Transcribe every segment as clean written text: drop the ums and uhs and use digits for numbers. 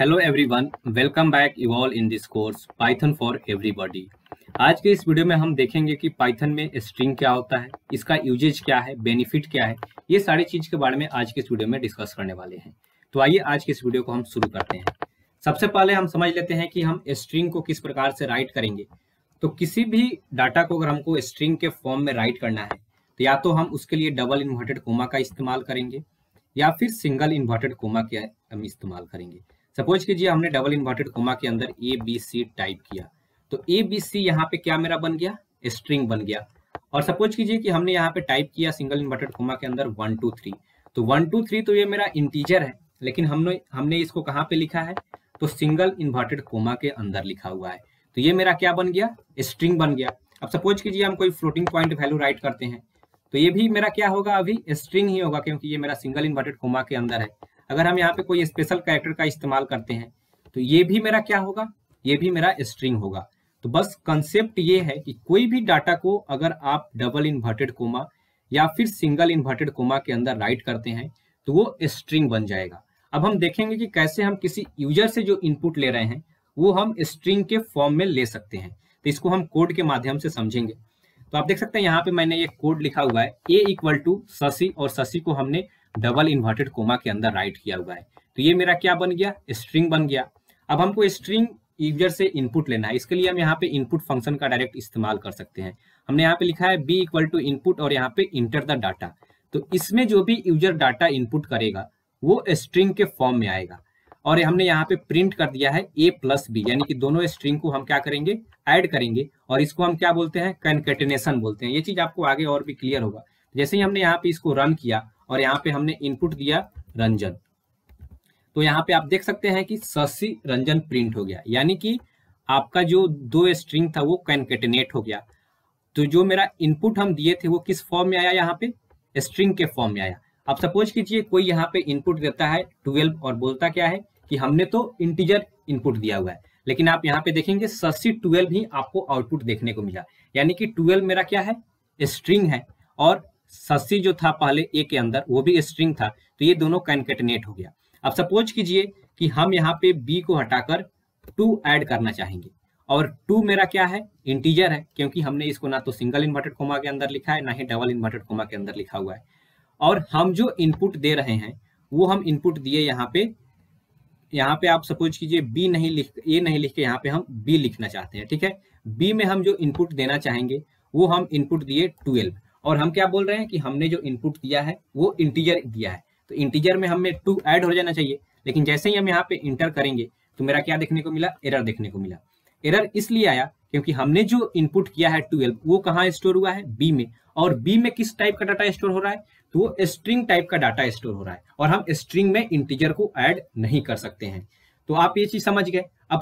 Hello everyone, welcome back you all in this course Python for everybody. आज के इस video में हम देखेंगे कि पाइथन में स्ट्रिंग क्या होता है, इसका यूजेज क्या है, बेनिफिट क्या है, ये सारी चीज के बारे में आज के इस वीडियो में डिस्कस करने वाले हैं। तो आइए आज के इस वीडियो को हम शुरू करते हैं। सबसे पहले हम समझ लेते हैं कि हम स्ट्रिंग को किस प्रकार से राइट करेंगे। तो किसी भी डाटा को अगर हमको स्ट्रिंग के फॉर्म में राइट करना है तो या तो हम उसके लिए डबल इन्वर्टेड कोमा का इस्तेमाल करेंगे या फिर सिंगल इन्वर्टेड कोमा का हम इस्तेमाल करेंगे। सपोज कीजिए हमने डबल इन्वर्टेड कोमा के अंदर ए बी सी टाइप किया, तो ए बी सी यहाँ पे क्या मेरा बन गया, स्ट्रिंग बन गया। और सपोज कीजिए कि हमने यहाँ पे टाइप किया सिंगल इन्वर्टेड कोमा के अंदर 1 2 3, तो 1 2 3 तो ये मेरा इंटीजर है, लेकिन हमने इसको कहाँ पे लिखा है, तो सिंगल इन्वर्टेड कोमा के अंदर लिखा हुआ है। तो ये मेरा क्या बन गया, स्ट्रिंग बन गया। अब सपोज कीजिए हम कोई फ्लोटिंग पॉइंट वैल्यू राइट करते हैं, तो ये भी मेरा क्या होगा, अभी स्ट्रिंग ही होगा, क्योंकि ये मेरा सिंगल इन्वर्टेड कोमा के अंदर है। अगर हम यहाँ पे कोई स्पेशल कैरेक्टर का इस्तेमाल करते हैं तो ये भी मेरा क्या होगा, ये भी मेरा स्ट्रिंग होगा। तो बस कंसेप्ट ये है कि कोई भी डाटा को अगर आप डबल इन्वर्टेड कोमा या फिर सिंगल इन्वर्टेड कोमा के अंदर राइट करते हैं तो वो स्ट्रिंग बन जाएगा। अब हम देखेंगे कि कैसे हम किसी यूजर से जो इनपुट ले रहे हैं वो हम स्ट्रिंग के फॉर्म में ले सकते हैं। तो इसको हम कोड के माध्यम से समझेंगे। तो आप देख सकते हैं यहाँ पे मैंने ये कोड लिखा हुआ है, ए इक्वल टू शशि, और शशि को हमने डबल इन्वर्टेड कोमा के अंदर राइट किया हुआ है। तो ये मेरा क्या बन गया, स्ट्रिंग बन गया। अब हमको स्ट्रिंग यूजर से इनपुट लेना है, इसके लिए हम यहाँ पे इनपुट फंक्शन का डायरेक्ट इस्तेमाल कर सकते हैं। हमने यहाँ पे लिखा है बी इक्वल टू इनपुट और यहाँ पे इंटर द डाटा। तो इसमें जो भी यूजर डाटा इनपुट करेगा वो स्ट्रिंग के फॉर्म में आएगा। और हमने यहाँ पे प्रिंट कर दिया है ए प्लस बी, यानी कि दोनों स्ट्रिंग को हम क्या करेंगे, ऐड करेंगे, और इसको हम क्या बोलते हैं, कॉन्कैटिनेशन बोलते हैं। ये चीज आपको आगे और भी क्लियर होगा। जैसे ही हमने यहाँ पे इसको रन किया और यहाँ पे हमने इनपुट दिया रंजन, तो यहाँ पे आप देख सकते हैं कि शशि रंजन प्रिंट हो गया, यानी कि आपका जो दो स्ट्रिंग था वो कॉन्कैटिनेट हो गया। तो जो मेरा इनपुट हम दिए थे वो किस फॉर्म में आया, यहाँ पे स्ट्रिंग के फॉर्म में आया। अब सपोज कीजिए कोई यहाँ पे इनपुट देता है 12 और बोलता क्या है कि हमने तो इंटीजर इनपुट दिया हुआ है, लेकिन आप यहाँ पे देखेंगे शशि 12 ही आपको आउटपुट देखने को मिला, यानी कि 12 मेरा क्या है, स्ट्रिंग है, और शशि जो था पहले ए के अंदर वो भी स्ट्रिंग था। तो ये दोनों कॉन्कैटिनेट हो गया। अब सपोज कीजिए कि हम यहाँ पे बी को हटाकर 2 ऐड करना चाहेंगे, और 2 मेरा क्या है, इंटीजर है, क्योंकि हमने इसको ना तो सिंगल इन्वर्टेड कोमा के अंदर लिखा है ना ही डबल इन्वर्टेड कोमा के अंदर लिखा हुआ है। और हम जो इनपुट दे रहे हैं वो हम इनपुट दिए यहाँ पे आप सपोज कीजिए ए नहीं लिख के यहाँ पे हम बी लिखना चाहते हैं, ठीक है। बी में हम जो इनपुट देना चाहेंगे वो हम इनपुट दिए 12, और हम क्या बोल रहे हैं कि हमने जो इनपुट दिया है वो इंटीजर दिया है, तो इंटीजर में हमें 2 ऐड हो जाना चाहिए। लेकिन जैसे ही हम यहाँ पे इंटर करेंगे तो मेरा क्या देखने को मिला, एरर देखने को मिला। एरर इसलिए आया क्योंकि हमने जो इनपुट किया है 12 वो कहाँ स्टोर हुआ है, बी में, और बी में किस टाइप का डाटा स्टोर हो रहा है, तो वो स्ट्रिंग टाइप का डाटा स्टोर हो रहा है, और हम स्ट्रिंग में इंटीजर को ऐड नहीं कर सकते हैं। तो आप ये चीज समझ गए। अब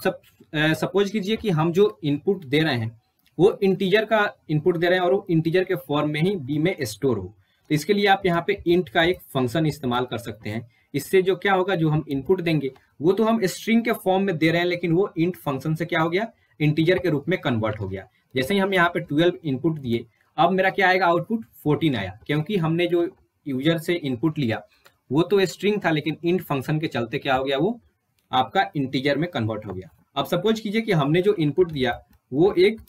सपोज कीजिए कि हम जो इनपुट दे रहे हैं वो इंटीजर का इनपुट दे रहे हैं और वो इंटीजर के फॉर्म में ही बी में स्टोर हो, तो इसके लिए आप यहाँ पे इंट का एक फंक्शन इस्तेमाल कर सकते हैं। इससे जो क्या होगा, जो हम इनपुट देंगे वो तो हम स्ट्रिंग के फॉर्म में दे रहे हैं, लेकिन वो इंट फंक्शन से क्या हो गया, इंटीजर के रूप में कन्वर्ट हो गया। जैसे ही हम यहाँ पे 12 इनपुट दिए, अब मेरा क्या आएगा, आउटपुट 14 आया, क्योंकि हमने जो यूजर से इनपुट लिया वो तो स्ट्रिंग था, लेकिन इंट फंक्शन के चलते क्या हो गया, वो आपका इंटीजर में कन्वर्ट हो गया। अब सपोज कीजिए कि हमने जो इनपुट दिया वो एक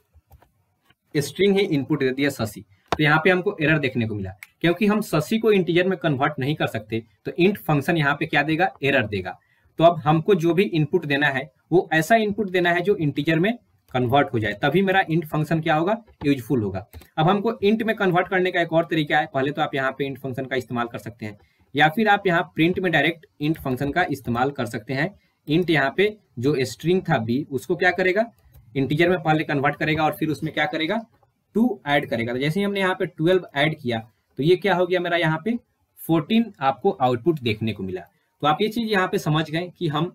स्ट्रिंग ही इनपुट दे दिया शशि, तो यहाँ पे हमको एरर देखने को मिला, क्योंकि हम शशि को इंटीजर में कन्वर्ट नहीं कर सकते, तो इंट फंक्शन यहाँ पे क्या देगा, एरर देगा। तो अब हमको जो भी इनपुट देना है वो ऐसा इनपुट देना है जो इंटीजर में कन्वर्ट हो जाए, तभी मेरा इंट फंक्शन क्या होगा, यूजफुल होगा। अब हमको इंट में कन्वर्ट करने का एक और तरीका है। पहले तो आप यहाँ पे इंट फंक्शन का इस्तेमाल कर सकते हैं, या फिर आप यहाँ प्रिंट में डायरेक्ट इंट फंक्शन का इस्तेमाल कर सकते हैं। इंट यहाँ पे जो स्ट्रिंग था बी, उसको क्या करेगा, इंटीजर में पहले कन्वर्ट करेगा और फिर उसमें क्या करेगा, 2 ऐड करेगा। तो जैसे ही हमने यहाँ पे 12 ऐड किया तो ये क्या हो गया, मेरा यहाँ पे 14 आपको आउटपुट देखने को मिला। तो आप ये चीज यहाँ पे समझ गए कि हम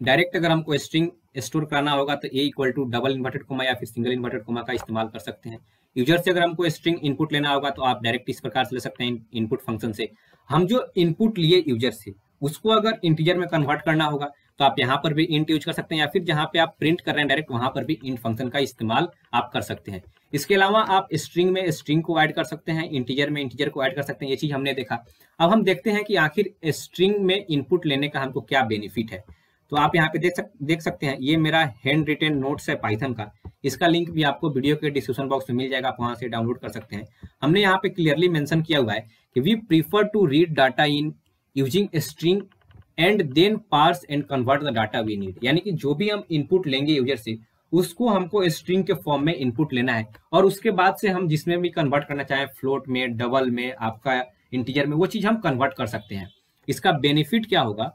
डायरेक्ट अगर हमको स्ट्रिंग स्टोर करना होगा तो a equal to double inverted comma या फिर सिंगल इन्वर्टेड कोमा का इस्तेमाल कर सकते हैं। यूजर से अगर हमको स्ट्रिंग इनपुट लेना होगा तो आप डायरेक्ट इस प्रकार से ले सकते हैं, इनपुट फंक्शन से। हम जो इनपुट लिए यूजर से उसको अगर इंटीजर में कन्वर्ट करना होगा तो आप यहाँ पर भी इंट यूज कर सकते हैं, या फिर जहाँ पे आप प्रिंट कर रहे हैं डायरेक्ट वहां पर भी इंट फंक्शन का इस्तेमाल आप कर सकते हैं। इसके अलावा आप स्ट्रिंग में स्ट्रिंग को ऐड कर सकते हैं, इंटीजर में इंटीजर को ऐड कर सकते हैं। ये चीज हमने देखा। अब हम देखते हैं कि आखिर स्ट्रिंग में इनपुट लेने का हमको क्या बेनिफिट है। तो आप यहाँ पे देख सकते हैं, ये मेरा हैंड रिटेन नोट्स है पाइथन का। इसका लिंक भी आपको वीडियो के डिस्क्रिप्शन बॉक्स में मिल जाएगा, आप वहां से डाउनलोड कर सकते हैं। हमने यहाँ पे क्लियरली मेंशन किया हुआ है कि we prefer to read data in using string and then parse and convert the data we need. यानी कि जो भी हम इनपुट लेंगे यूजर से, उसको हमको स्ट्रिंग के फॉर्म में इनपुट लेना है, और उसके बाद से हम जिसमें भी कन्वर्ट करना चाहें, फ्लोट में, डबल में, आपका इंटीजर में, वो चीज हम कन्वर्ट कर सकते हैं। इसका बेनिफिट क्या होगा?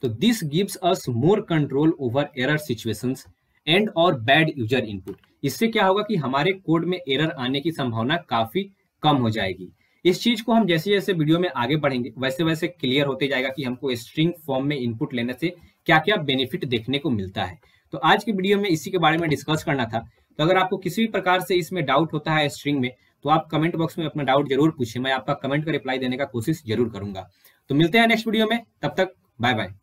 तो this gives us more control over error situations and और बैड यूजर इनपुट। इससे क्या होगा कि हमारे कोड में एरर आने की संभावना काफी कम हो जाएगी। इस चीज को हम जैसे जैसे वीडियो में आगे बढ़ेंगे वैसे वैसे क्लियर होते जाएगा कि हमको स्ट्रिंग फॉर्म में इनपुट लेने से क्या क्या बेनिफिट देखने को मिलता है। तो आज की वीडियो में इसी के बारे में डिस्कस करना था। तो अगर आपको किसी भी प्रकार से इसमें डाउट होता है स्ट्रिंग में, तो आप कमेंट बॉक्स में अपना डाउट जरूर पूछिए, मैं आपका कमेंट का रिप्लाई देने का कोशिश जरूर करूंगा। तो मिलते हैं नेक्स्ट वीडियो में, तब तक बाय बाय।